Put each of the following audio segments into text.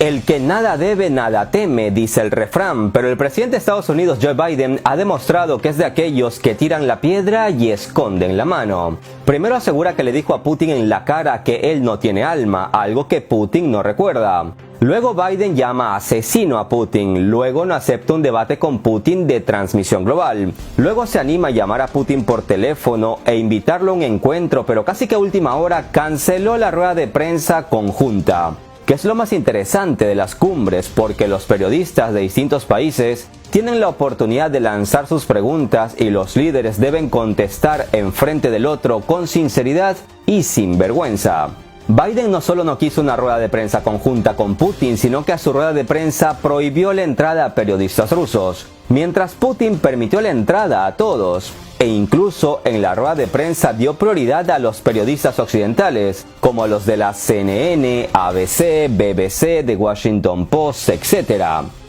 El que nada debe, nada teme, dice el refrán, pero el presidente de Estados Unidos, Joe Biden, ha demostrado que es de aquellos que tiran la piedra y esconden la mano. Primero asegura que le dijo a Putin en la cara que él no tiene alma, algo que Putin no recuerda. Luego Biden llama asesino a Putin, luego no acepta un debate con Putin de transmisión global. Luego se anima a llamar a Putin por teléfono e invitarlo a un encuentro, pero casi que a última hora canceló la rueda de prensa conjunta. Que es lo más interesante de las cumbres, porque los periodistas de distintos países tienen la oportunidad de lanzar sus preguntas y los líderes deben contestar enfrente del otro con sinceridad y sin vergüenza. Biden no solo no quiso una rueda de prensa conjunta con Putin, sino que a su rueda de prensa prohibió la entrada a periodistas rusos, mientras Putin permitió la entrada a todos. E incluso en la rueda de prensa dio prioridad a los periodistas occidentales, como a los de la CNN, ABC, BBC, The Washington Post, etc.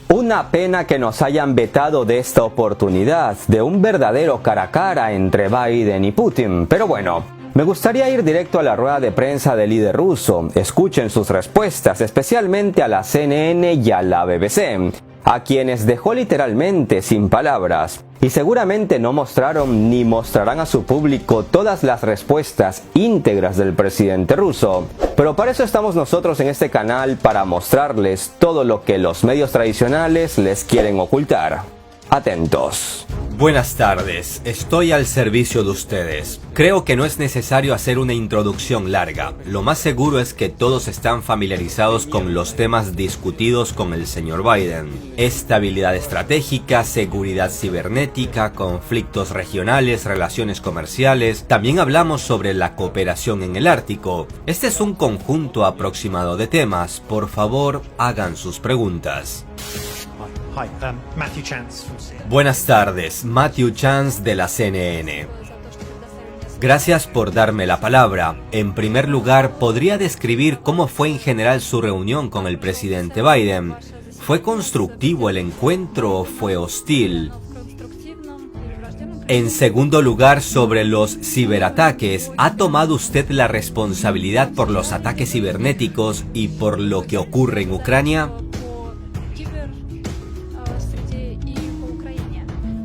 Una pena que nos hayan vetado de esta oportunidad, de un verdadero cara a cara entre Biden y Putin, pero bueno. Me gustaría ir directo a la rueda de prensa del líder ruso. Escuchen sus respuestas, especialmente a la CNN y a la BBC, a quienes dejó literalmente sin palabras. Y seguramente no mostraron ni mostrarán a su público todas las respuestas íntegras del presidente ruso. Pero para eso estamos nosotros en este canal, para mostrarles todo lo que los medios tradicionales les quieren ocultar. Atentos. Buenas tardes, estoy al servicio de ustedes. Creo que no es necesario hacer una introducción larga. Lo más seguro es que todos están familiarizados con los temas discutidos con el señor Biden. Estabilidad estratégica, seguridad cibernética, conflictos regionales, relaciones comerciales. También hablamos sobre la cooperación en el Ártico. Este es un conjunto aproximado de temas. Por favor, hagan sus preguntas. Hi, Matthew Chance from CNN. Buenas tardes, Matthew Chance de la CNN. Gracias por darme la palabra. En primer lugar, ¿podría describir cómo fue en general su reunión con el presidente Biden? ¿Fue constructivo el encuentro o fue hostil? En segundo lugar, sobre los ciberataques, ¿ha tomado usted la responsabilidad por los ataques cibernéticos y por lo que ocurre en Ucrania?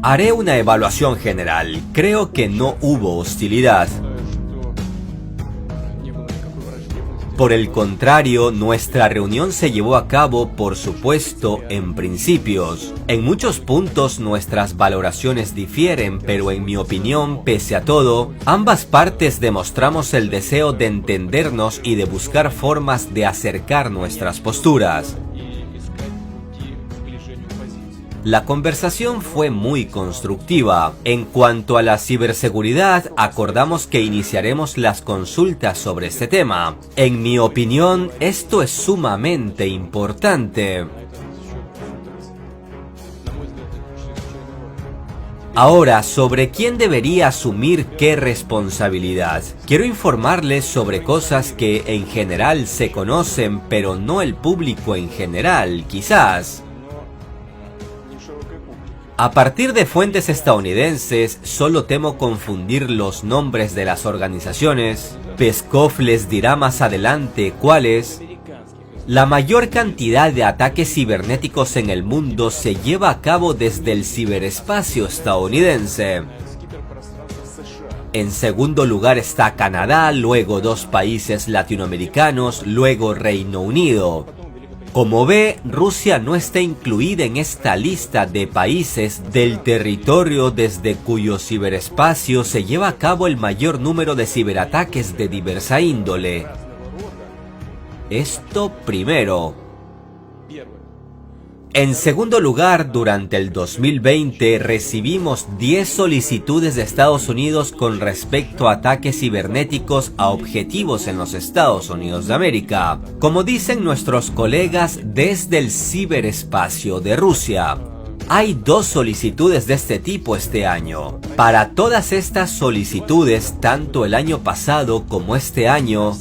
Haré una evaluación general. Creo que no hubo hostilidad. Por el contrario, nuestra reunión se llevó a cabo, por supuesto, en principios. En muchos puntos nuestras valoraciones difieren, pero en mi opinión, pese a todo, ambas partes demostramos el deseo de entendernos y de buscar formas de acercar nuestras posturas. La conversación fue muy constructiva. En cuanto a la ciberseguridad, acordamos que iniciaremos las consultas sobre este tema. En mi opinión, esto es sumamente importante. Ahora, sobre quién debería asumir qué responsabilidad. Quiero informarles sobre cosas que en general se conocen, pero no el público en general, quizás. A partir de fuentes estadounidenses, solo temo confundir los nombres de las organizaciones. Peskov les dirá más adelante cuáles. La mayor cantidad de ataques cibernéticos en el mundo se lleva a cabo desde el ciberespacio estadounidense. En segundo lugar está Canadá, luego dos países latinoamericanos, luego Reino Unido. Como ve, Rusia no está incluida en esta lista de países del territorio desde cuyo ciberespacio se lleva a cabo el mayor número de ciberataques de diversa índole. Esto primero. En segundo lugar, durante el 2020 recibimos 10 solicitudes de Estados Unidos con respecto a ataques cibernéticos a objetivos en los Estados Unidos de América, como dicen nuestros colegas desde el ciberespacio de Rusia. Hay 2 solicitudes de este tipo este año. Para todas estas solicitudes, tanto el año pasado como este año,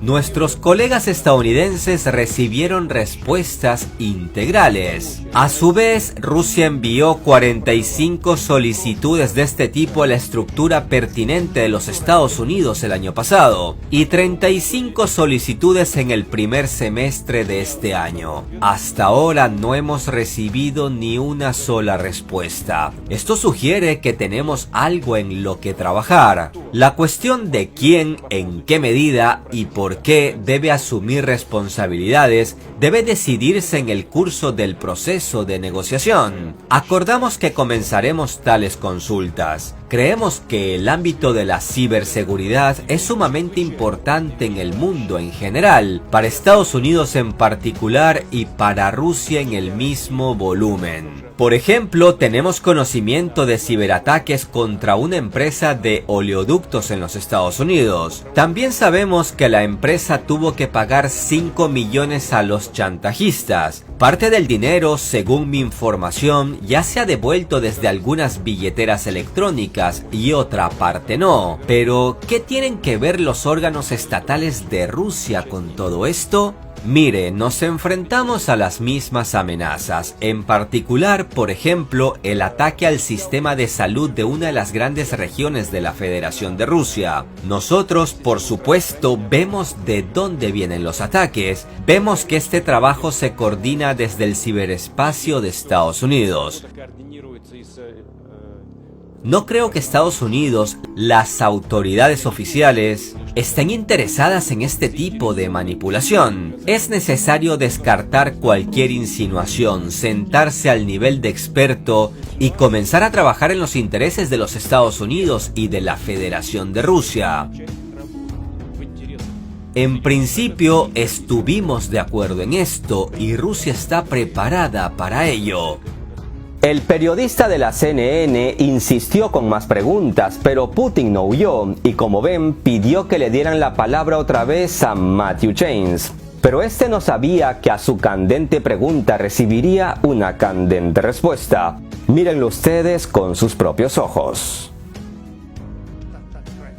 nuestros colegas estadounidenses recibieron respuestas integrales. A su vez, Rusia envió 45 solicitudes de este tipo a la estructura pertinente de los Estados Unidos el año pasado y 35 solicitudes en el primer semestre de este año. Hasta ahora no hemos recibido ni una sola respuesta. Esto sugiere que tenemos algo en lo que trabajar. La cuestión de quién, en qué medida y por qué debe asumir responsabilidades debe decidirse en el curso del proceso de negociación. Acordamos que comenzaremos tales consultas. Creemos que el ámbito de la ciberseguridad es sumamente importante en el mundo en general, para Estados Unidos en particular y para Rusia en el mismo volumen. Por ejemplo, tenemos conocimiento de ciberataques contra una empresa de oleoductos en los Estados Unidos. También sabemos que la empresa tuvo que pagar 5 millones a los chantajistas. Parte del dinero, según mi información, ya se ha devuelto desde algunas billeteras electrónicas y otra parte no. Pero, ¿qué tienen que ver los órganos estatales de Rusia con todo esto? Mire, nos enfrentamos a las mismas amenazas, en particular, por ejemplo, el ataque al sistema de salud de una de las grandes regiones de la Federación de Rusia. Nosotros, por supuesto, vemos de dónde vienen los ataques, vemos que este trabajo se coordina desde el ciberespacio de Estados Unidos. No creo que Estados Unidos, las autoridades oficiales, estén interesadas en este tipo de manipulación. Es necesario descartar cualquier insinuación, sentarse al nivel de experto y comenzar a trabajar en los intereses de los Estados Unidos y de la Federación de Rusia. En principio, estuvimos de acuerdo en esto y Rusia está preparada para ello. El periodista de la CNN insistió con más preguntas, pero Putin no huyó y, como ven, pidió que le dieran la palabra otra vez a Matthew James. Pero este no sabía que a su candente pregunta recibiría una candente respuesta. Mírenlo ustedes con sus propios ojos.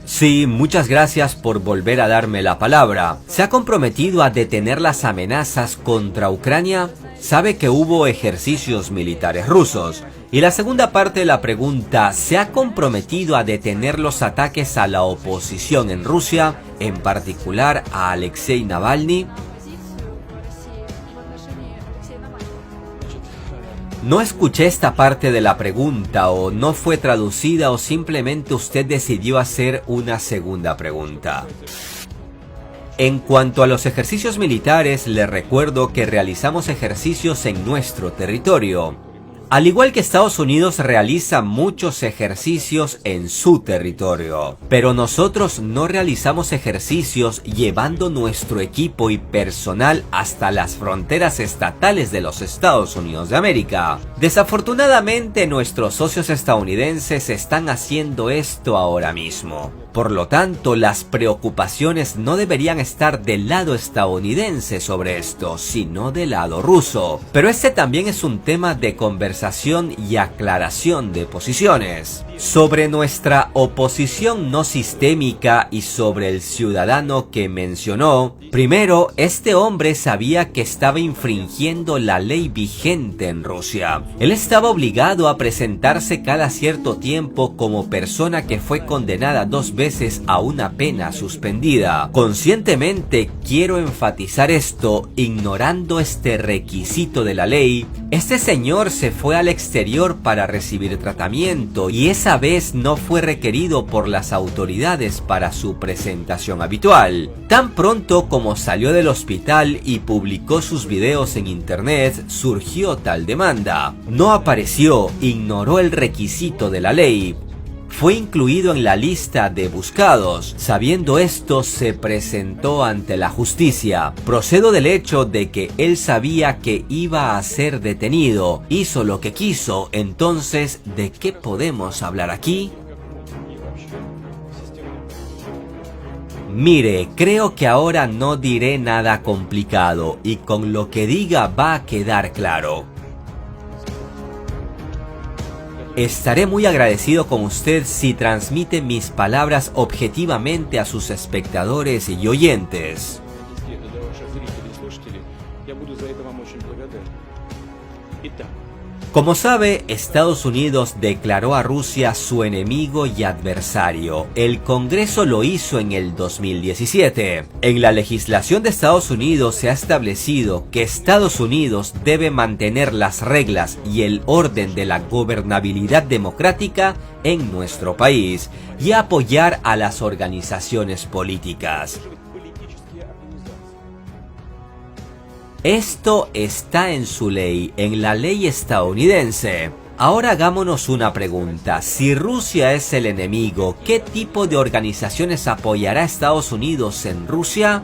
Sí, muchas gracias por volver a darme la palabra. ¿Se ha comprometido a detener las amenazas contra Ucrania? Sabe que hubo ejercicios militares rusos. Y la segunda parte de la pregunta, ¿se ha comprometido a detener los ataques a la oposición en Rusia, en particular a Alexei Navalny? No escuché esta parte de la pregunta, o no fue traducida, o simplemente usted decidió hacer una segunda pregunta. En cuanto a los ejercicios militares, le recuerdo que realizamos ejercicios en nuestro territorio. Al igual que Estados Unidos realiza muchos ejercicios en su territorio, pero nosotros no realizamos ejercicios llevando nuestro equipo y personal hasta las fronteras estatales de los Estados Unidos de América. Desafortunadamente, nuestros socios estadounidenses están haciendo esto ahora mismo. Por lo tanto, las preocupaciones no deberían estar del lado estadounidense sobre esto, sino del lado ruso. Pero este también es un tema de conversación y aclaración de posiciones. Sobre nuestra oposición no sistémica y sobre el ciudadano que mencionó, primero, este hombre sabía que estaba infringiendo la ley vigente en Rusia. Él estaba obligado a presentarse cada cierto tiempo como persona que fue condenada 2 veces a una pena suspendida. Conscientemente quiero enfatizar esto, ignorando este requisito de la ley, este señor se fue al exterior para recibir tratamiento y esa vez no fue requerido por las autoridades para su presentación habitual. Tan pronto como salió del hospital y publicó sus videos en internet, surgió tal demanda. No apareció, ignoró el requisito de la ley. Fue incluido en la lista de buscados. Sabiendo esto, se presentó ante la justicia. Procedo del hecho de que él sabía que iba a ser detenido. Hizo lo que quiso. Entonces, ¿de qué podemos hablar aquí? Mire, creo que ahora no diré nada complicado y con lo que diga va a quedar claro. Estaré muy agradecido con usted si transmite mis palabras objetivamente a sus espectadores y oyentes. Como sabe, Estados Unidos declaró a Rusia su enemigo y adversario. El Congreso lo hizo en el 2017. En la legislación de Estados Unidos se ha establecido que Estados Unidos debe mantener las reglas y el orden de la gobernabilidad democrática en nuestro país y apoyar a las organizaciones políticas. Esto está en su ley, en la ley estadounidense. Ahora hagámonos una pregunta. Si Rusia es el enemigo, ¿qué tipo de organizaciones apoyará a Estados Unidos en Rusia?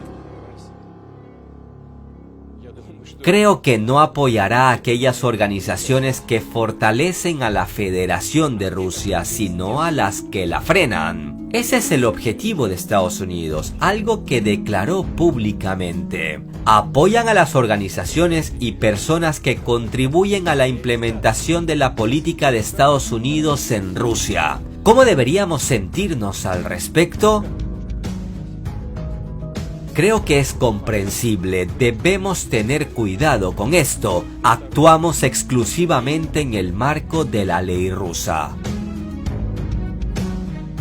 Creo que no apoyará a aquellas organizaciones que fortalecen a la Federación de Rusia, sino a las que la frenan. Ese es el objetivo de Estados Unidos, algo que declaró públicamente. Apoyan a las organizaciones y personas que contribuyen a la implementación de la política de Estados Unidos en Rusia. ¿Cómo deberíamos sentirnos al respecto? Creo que es comprensible, debemos tener cuidado con esto. Actuamos exclusivamente en el marco de la ley rusa.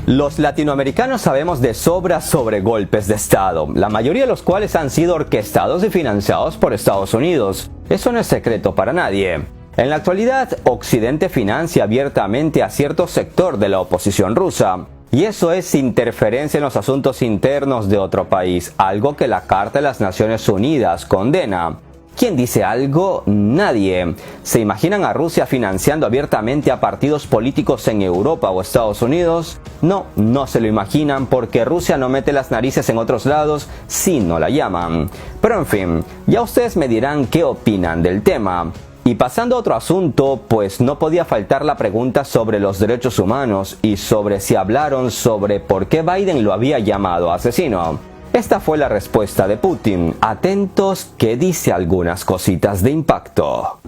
Los latinoamericanos sabemos de sobra sobre golpes de Estado, la mayoría de los cuales han sido orquestados y financiados por Estados Unidos. Eso no es secreto para nadie. En la actualidad, Occidente financia abiertamente a cierto sector de la oposición rusa. Y eso es interferencia en los asuntos internos de otro país, algo que la Carta de las Naciones Unidas condena. ¿Quién dice algo? Nadie. ¿Se imaginan a Rusia financiando abiertamente a partidos políticos en Europa o Estados Unidos? No, no se lo imaginan porque Rusia no mete las narices en otros lados si no la llaman. Pero en fin, ya ustedes me dirán qué opinan del tema. Y pasando a otro asunto, pues no podía faltar la pregunta sobre los derechos humanos y sobre si hablaron sobre por qué Biden lo había llamado asesino. Esta fue la respuesta de Putin. Atentos, que dice algunas cositas de impacto.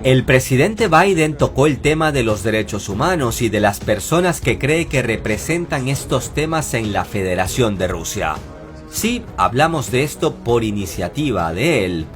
El presidente Biden tocó el tema de los derechos humanos y de las personas que cree que representan estos temas en la Federación de Rusia. Sí, hablamos de esto por iniciativa de él.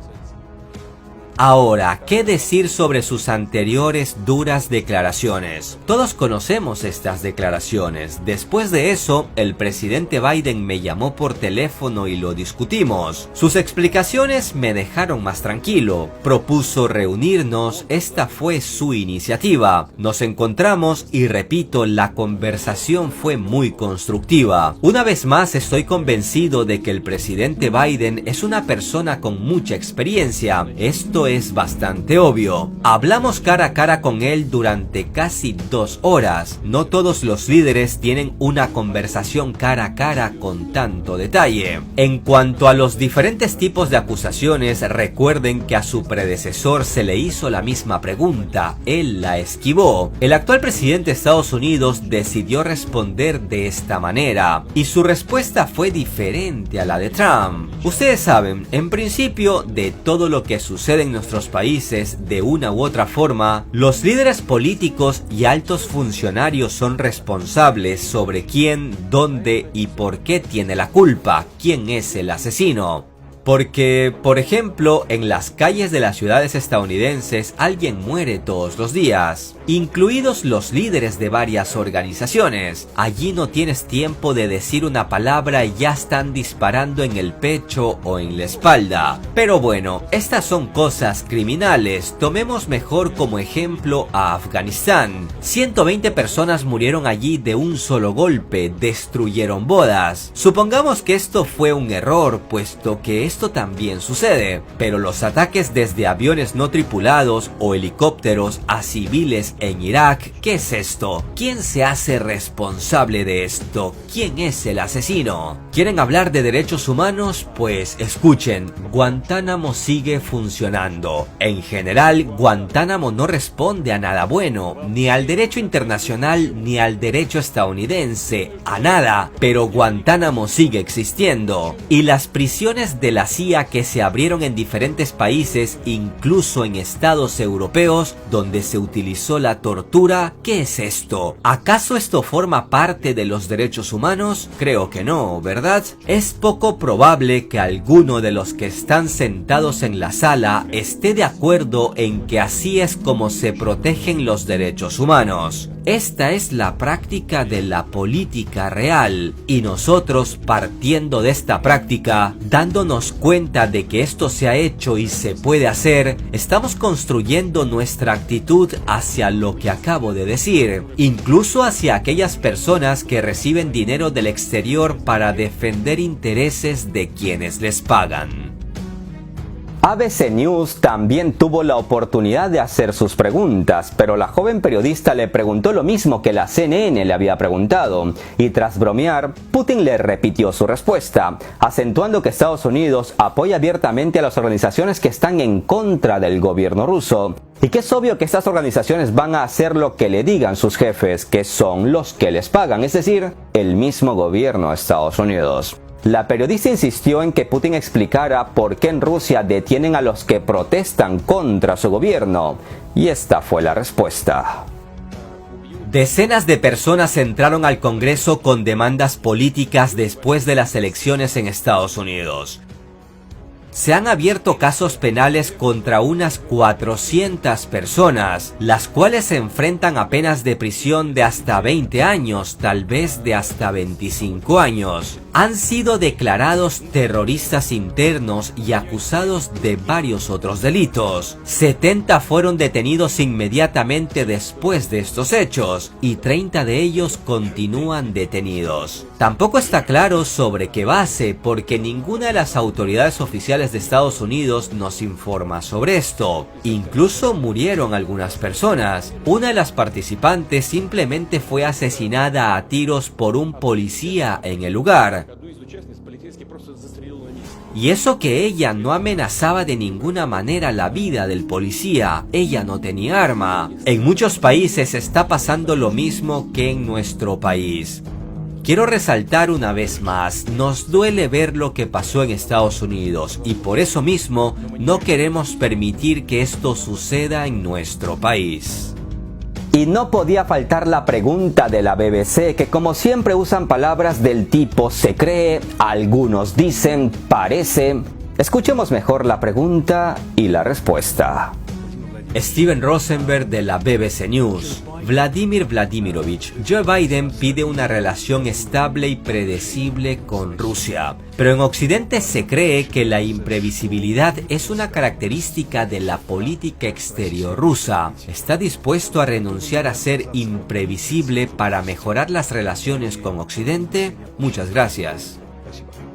Ahora, ¿qué decir sobre sus anteriores duras declaraciones? Todos conocemos estas declaraciones. Después de eso, el presidente Biden me llamó por teléfono y lo discutimos. Sus explicaciones me dejaron más tranquilo. Propuso reunirnos, esta fue su iniciativa. Nos encontramos y repito, la conversación fue muy constructiva. Una vez más estoy convencido de que el presidente Biden es una persona con mucha experiencia. Esto es bastante obvio. Hablamos cara a cara con él durante casi 2 horas. No todos los líderes tienen una conversación cara a cara con tanto detalle. En cuanto a los diferentes tipos de acusaciones, recuerden que a su predecesor se le hizo la misma pregunta. Él la esquivó. El actual presidente de Estados Unidos decidió responder de esta manera y su respuesta fue diferente a la de Trump. Ustedes saben, en principio, de todo lo que sucede en nuestros países, de una u otra forma, los líderes políticos y altos funcionarios son responsables sobre quién, dónde y por qué tiene la culpa, quién es el asesino. Porque, por ejemplo, en las calles de las ciudades estadounidenses alguien muere todos los días, incluidos los líderes de varias organizaciones. Allí no tienes tiempo de decir una palabra y ya están disparando en el pecho o en la espalda. Pero bueno, estas son cosas criminales. Tomemos mejor como ejemplo a Afganistán. 120 personas murieron allí de un solo golpe, destruyeron bodas. Supongamos que esto fue un error, puesto que esto también sucede, pero los ataques desde aviones no tripulados o helicópteros a civiles en Irak, ¿qué es esto? ¿Quién se hace responsable de esto? ¿Quién es el asesino? ¿Quieren hablar de derechos humanos? Pues escuchen, Guantánamo sigue funcionando. En general, Guantánamo no responde a nada bueno, ni al derecho internacional ni al derecho estadounidense, a nada, pero Guantánamo sigue existiendo. Y las prisiones de la la CIA que se abrieron en diferentes países, incluso en estados europeos, donde se utilizó la tortura. ¿Qué es esto? ¿Acaso esto forma parte de los derechos humanos? Creo que no, ¿verdad? Es poco probable que alguno de los que están sentados en la sala esté de acuerdo en que así es como se protegen los derechos humanos. Esta es la práctica de la política real, y nosotros, partiendo de esta práctica, dándonos cuenta de que esto se ha hecho y se puede hacer, estamos construyendo nuestra actitud hacia lo que acabo de decir, incluso hacia aquellas personas que reciben dinero del exterior para defender intereses de quienes les pagan. ABC News también tuvo la oportunidad de hacer sus preguntas, pero la joven periodista le preguntó lo mismo que la CNN le había preguntado, y tras bromear, Putin le repitió su respuesta, acentuando que Estados Unidos apoya abiertamente a las organizaciones que están en contra del gobierno ruso, y que es obvio que estas organizaciones van a hacer lo que le digan sus jefes, que son los que les pagan, es decir, el mismo gobierno de Estados Unidos. La periodista insistió en que Putin explicara por qué en Rusia detienen a los que protestan contra su gobierno, y esta fue la respuesta. Decenas de personas entraron al Congreso con demandas políticas después de las elecciones en Estados Unidos. Se han abierto casos penales contra unas 400 personas, las cuales se enfrentan a penas de prisión de hasta 20 años, tal vez de hasta 25 años. Han sido declarados terroristas internos y acusados de varios otros delitos. 70 fueron detenidos inmediatamente después de estos hechos, y 30 de ellos continúan detenidos. Tampoco está claro sobre qué base, porque ninguna de las autoridades oficiales de Estados Unidos nos informa sobre esto. Incluso murieron algunas personas. Una de las participantes simplemente fue asesinada a tiros por un policía en el lugar. Y eso que ella no amenazaba de ninguna manera la vida del policía, ella no tenía arma. En muchos países está pasando lo mismo que en nuestro país. Quiero resaltar una vez más, nos duele ver lo que pasó en Estados Unidos, y por eso mismo no queremos permitir que esto suceda en nuestro país. Y no podía faltar la pregunta de la BBC, que como siempre usan palabras del tipo se cree, algunos dicen, parece. Escuchemos mejor la pregunta y la respuesta. Steven Rosenberg de la BBC News. Vladimir Vladimirovich, Joe Biden pide una relación estable y predecible con Rusia. Pero en Occidente se cree que la imprevisibilidad es una característica de la política exterior rusa. ¿Está dispuesto a renunciar a ser imprevisible para mejorar las relaciones con Occidente? Muchas gracias.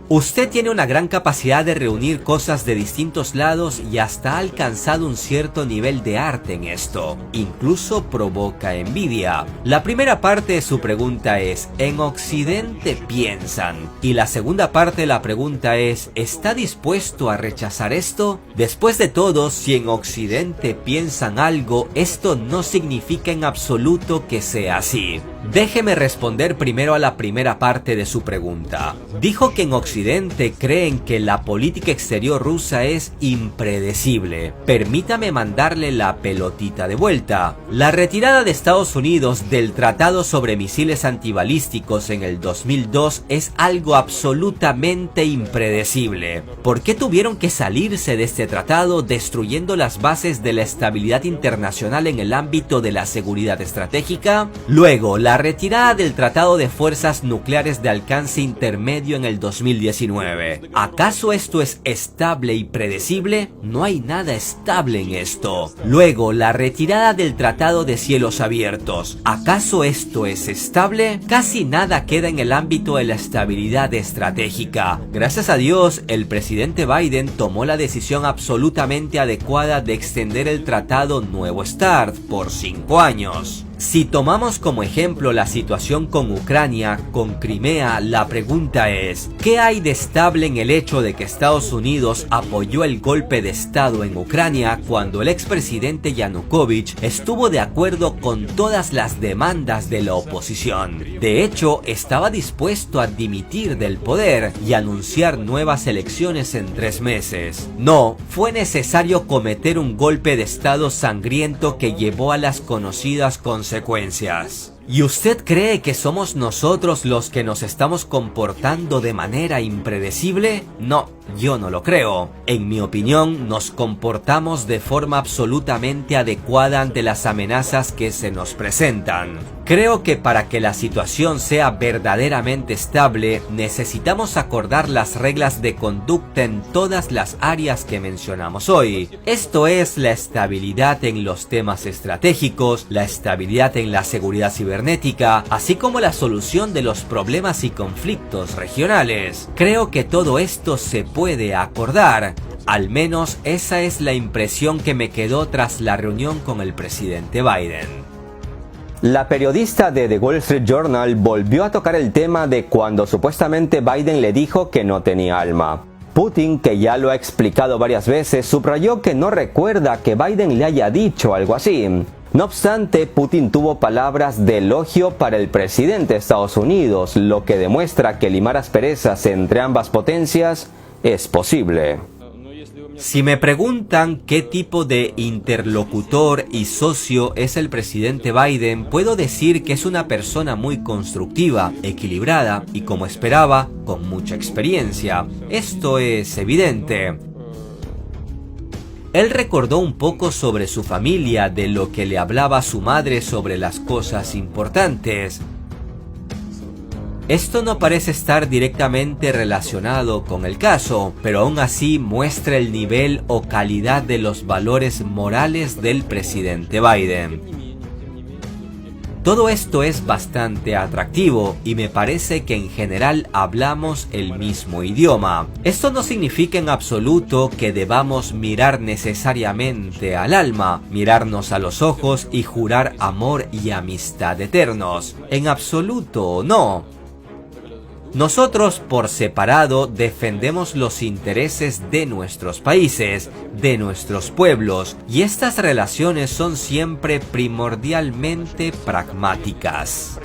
Usted tiene una gran capacidad de reunir cosas de distintos lados y hasta ha alcanzado un cierto nivel de arte en esto. Incluso provoca envidia. La primera parte de su pregunta es, ¿en Occidente piensan? Y la segunda parte de la pregunta es, ¿está dispuesto a rechazar esto? Después de todo, si en Occidente piensan algo, esto no significa en absoluto que sea así. Déjeme responder primero a la primera parte de su pregunta. Dijo que en Occidente creen que la política exterior rusa es impredecible. Permítame mandarle la pelotita de vuelta. La retirada de Estados Unidos del Tratado sobre Misiles Antibalísticos en el 2002 es algo absolutamente impredecible. ¿Por qué tuvieron que salirse de este tratado destruyendo las bases de la estabilidad internacional en el ámbito de la seguridad estratégica? Luego, la retirada del Tratado de Fuerzas Nucleares de Alcance Intermedio en el 2019. ¿Acaso esto es estable y predecible? No hay nada estable en esto. Luego, la retirada del Tratado de Cielos Abiertos. ¿Acaso esto es estable? Casi nada queda en el ámbito de la estabilidad estratégica. Gracias a Dios, el presidente Biden tomó la decisión absolutamente adecuada de extender el Tratado Nuevo START por 5 años. Si tomamos como ejemplo la situación con Ucrania, con Crimea, la pregunta es, ¿qué hay de estable en el hecho de que Estados Unidos apoyó el golpe de Estado en Ucrania cuando el expresidente Yanukovych estuvo de acuerdo con todas las demandas de la oposición? De hecho, estaba dispuesto a dimitir del poder y anunciar nuevas elecciones en 3 meses. No, fue necesario cometer un golpe de Estado sangriento que llevó a las conocidas consecuencias. ¿Y usted cree que somos nosotros los que nos estamos comportando de manera impredecible? No, yo no lo creo. En mi opinión, nos comportamos de forma absolutamente adecuada ante las amenazas que se nos presentan. Creo que para que la situación sea verdaderamente estable, necesitamos acordar las reglas de conducta en todas las áreas que mencionamos hoy. Esto es la estabilidad en los temas estratégicos, la estabilidad en la seguridad cibernética, así como la solución de los problemas y conflictos regionales. Creo que todo esto se puede acordar. Al menos esa es la impresión que me quedó tras la reunión con el presidente Biden. La periodista de The Wall Street Journal volvió a tocar el tema de cuando supuestamente Biden le dijo que no tenía alma. Putin, que ya lo ha explicado varias veces, subrayó que no recuerda que Biden le haya dicho algo así. No obstante, Putin tuvo palabras de elogio para el presidente de Estados Unidos, lo que demuestra que limar asperezas entre ambas potencias es posible. Si me preguntan qué tipo de interlocutor y socio es el presidente Biden, puedo decir que es una persona muy constructiva, equilibrada y, como esperaba, con mucha experiencia. Esto es evidente. Él recordó un poco sobre su familia, de lo que le hablaba su madre sobre las cosas importantes. Esto no parece estar directamente relacionado con el caso, pero aún así muestra el nivel o calidad de los valores morales del presidente Biden. Todo esto es bastante atractivo y me parece que en general hablamos el mismo idioma. Esto no significa en absoluto que debamos mirar necesariamente al alma, mirarnos a los ojos y jurar amor y amistad eternos. En absoluto no. Nosotros por separado defendemos los intereses de nuestros países, de nuestros pueblos, y estas relaciones son siempre primordialmente pragmáticas.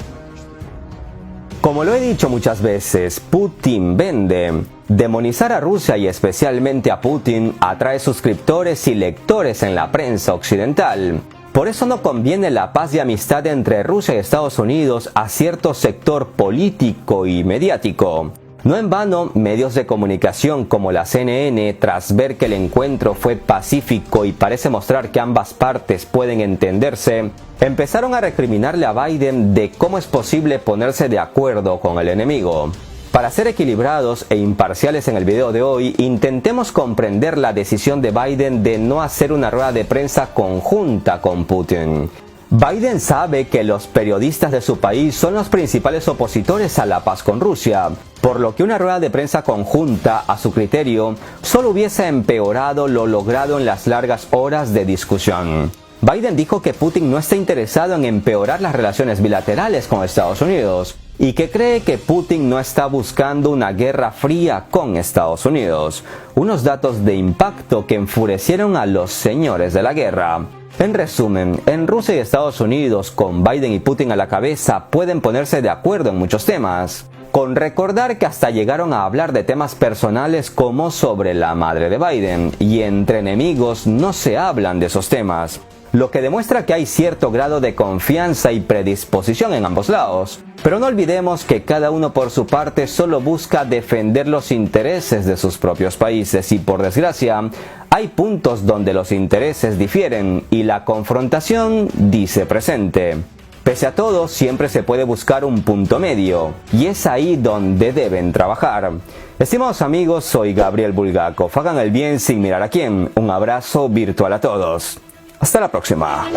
Como lo he dicho muchas veces, Putin vende. Demonizar a Rusia y especialmente a Putin atrae suscriptores y lectores en la prensa occidental. Por eso no conviene la paz y amistad entre Rusia y Estados Unidos a cierto sector político y mediático. No en vano, medios de comunicación como la CNN, tras ver que el encuentro fue pacífico y parece mostrar que ambas partes pueden entenderse, empezaron a recriminarle a Biden de cómo es posible ponerse de acuerdo con el enemigo. Para ser equilibrados e imparciales en el video de hoy, intentemos comprender la decisión de Biden de no hacer una rueda de prensa conjunta con Putin. Biden sabe que los periodistas de su país son los principales opositores a la paz con Rusia, por lo que una rueda de prensa conjunta, a su criterio, solo hubiese empeorado lo logrado en las largas horas de discusión. Biden dijo que Putin no está interesado en empeorar las relaciones bilaterales con Estados Unidos y que cree que Putin no está buscando una guerra fría con Estados Unidos. Unos datos de impacto que enfurecieron a los señores de la guerra. En resumen, en Rusia y Estados Unidos, con Biden y Putin a la cabeza, pueden ponerse de acuerdo en muchos temas. Con recordar que hasta llegaron a hablar de temas personales como sobre la madre de Biden, y entre enemigos no se hablan de esos temas. Lo que demuestra que hay cierto grado de confianza y predisposición en ambos lados. Pero no olvidemos que cada uno por su parte solo busca defender los intereses de sus propios países y, por desgracia, hay puntos donde los intereses difieren y la confrontación dice presente. Pese a todo, siempre se puede buscar un punto medio, y es ahí donde deben trabajar. Estimados amigos, soy Gabriel Bulgakov. Hagan el bien sin mirar a quién. Un abrazo virtual a todos. Hasta la próxima.